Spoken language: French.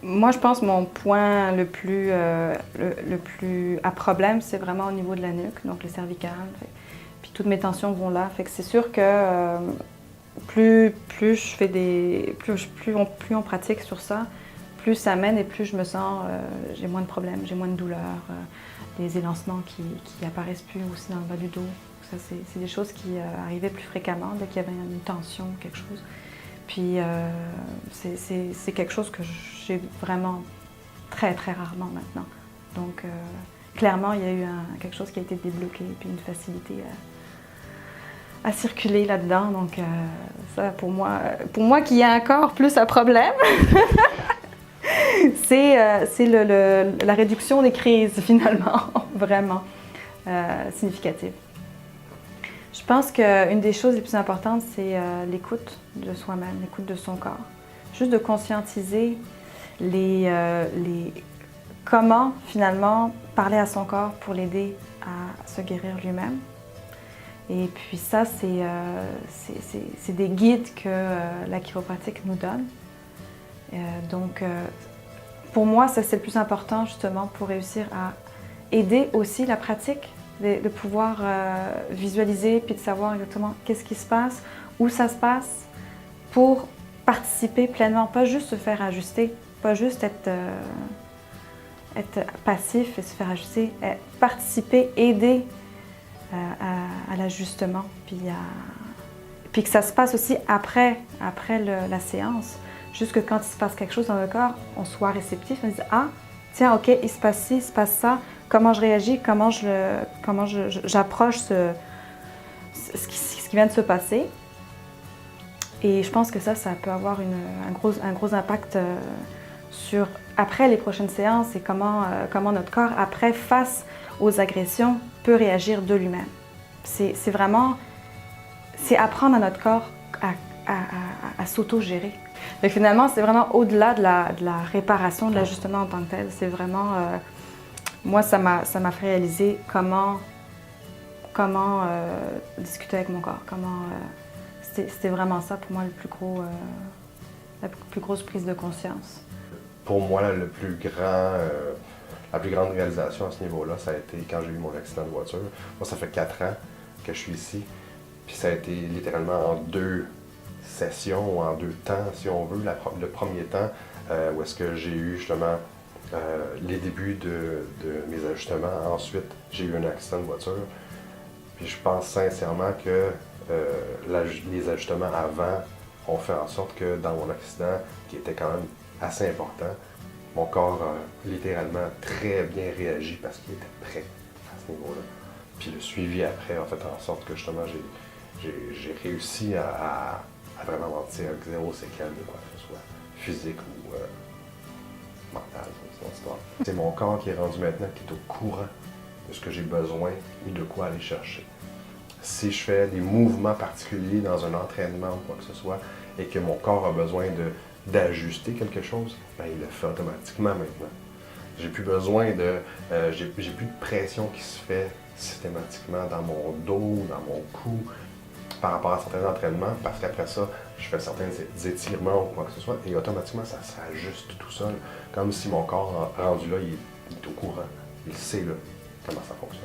Moi, je pense que mon point le plus à problème, c'est vraiment au niveau de la nuque, donc les cervicales. Puis toutes mes tensions vont là. Fait que c'est sûr que plus je fais plus on pratique sur ça, plus ça mène et plus je me sens, j'ai moins de problèmes, j'ai moins de douleurs, les élancements qui apparaissent plus aussi dans le bas du dos. Ça, c'est des choses qui arrivaient plus fréquemment dès qu'il y avait une tension ou quelque chose. Puis c'est quelque chose que j'ai vraiment très, très rarement maintenant. Donc clairement, il y a eu quelque chose qui a été débloqué, puis une facilité à circuler là-dedans. Donc ça, pour moi qui a encore plus un problème, c'est la réduction des crises finalement, vraiment significative. Je pense qu'une des choses les plus importantes, c'est l'écoute de soi-même, l'écoute de son corps. Juste de conscientiser comment finalement parler à son corps pour l'aider à se guérir lui-même. Et puis ça, c'est des guides que la chiropratique nous donne. Donc, pour moi, ça c'est le plus important justement pour réussir à aider aussi la pratique, de pouvoir visualiser puis de savoir exactement qu'est-ce qui se passe, où ça se passe, pour participer pleinement, pas juste se faire ajuster, pas juste être passif et se faire ajuster, participer, aider à l'ajustement, puis que ça se passe aussi après la séance. Juste que quand il se passe quelque chose dans le corps, on soit réceptif, on se dise « Ah, tiens, ok, il se passe ci, il se passe ça, comment je réagis, comment j'approche ce qui vient de se passer. » Et je pense que ça peut avoir un gros impact sur après les prochaines séances et comment notre corps, après, face aux agressions, peut réagir de lui-même. C'est apprendre à notre corps à s'auto-gérer. Donc finalement, c'est vraiment au-delà de la réparation, de l'ajustement en tant que tel. C'est vraiment, moi, ça m'a fait réaliser comment discuter avec mon corps. C'était vraiment ça pour moi la plus grosse prise de conscience. Pour moi, la plus grande réalisation à ce niveau-là, ça a été quand j'ai eu mon accident de voiture. Moi, ça fait 4 ans que je suis ici. Puis ça a été littéralement en 2 sessions ou en 2 temps, si on veut. Le premier temps, où est-ce que j'ai eu justement les débuts de mes ajustements. Ensuite, j'ai eu un accident de voiture. Puis je pense sincèrement que les ajustements avant ont fait en sorte que dans mon accident, qui était quand même assez important, mon corps a littéralement très bien réagi parce qu'il était prêt à ce niveau-là. Puis le suivi après a fait en sorte que justement j'ai réussi à vraiment mentir avec 0 séquelles de quoi que ce soit, physique ou mental, c'est mon histoire. C'est mon corps qui est rendu maintenant qui est au courant de ce que j'ai besoin ou de quoi aller chercher. Si je fais des mouvements particuliers dans un entraînement ou quoi que ce soit et que mon corps a besoin d'ajuster quelque chose, ben il le fait automatiquement maintenant. J'ai plus besoin j'ai plus de pression qui se fait systématiquement dans mon dos, dans mon cou, par rapport à certains entraînements, parce qu'après ça, je fais certains étirements ou quoi que ce soit, et automatiquement, ça s'ajuste tout seul, comme si mon corps rendu là, il est au courant, il sait là, comment ça fonctionne.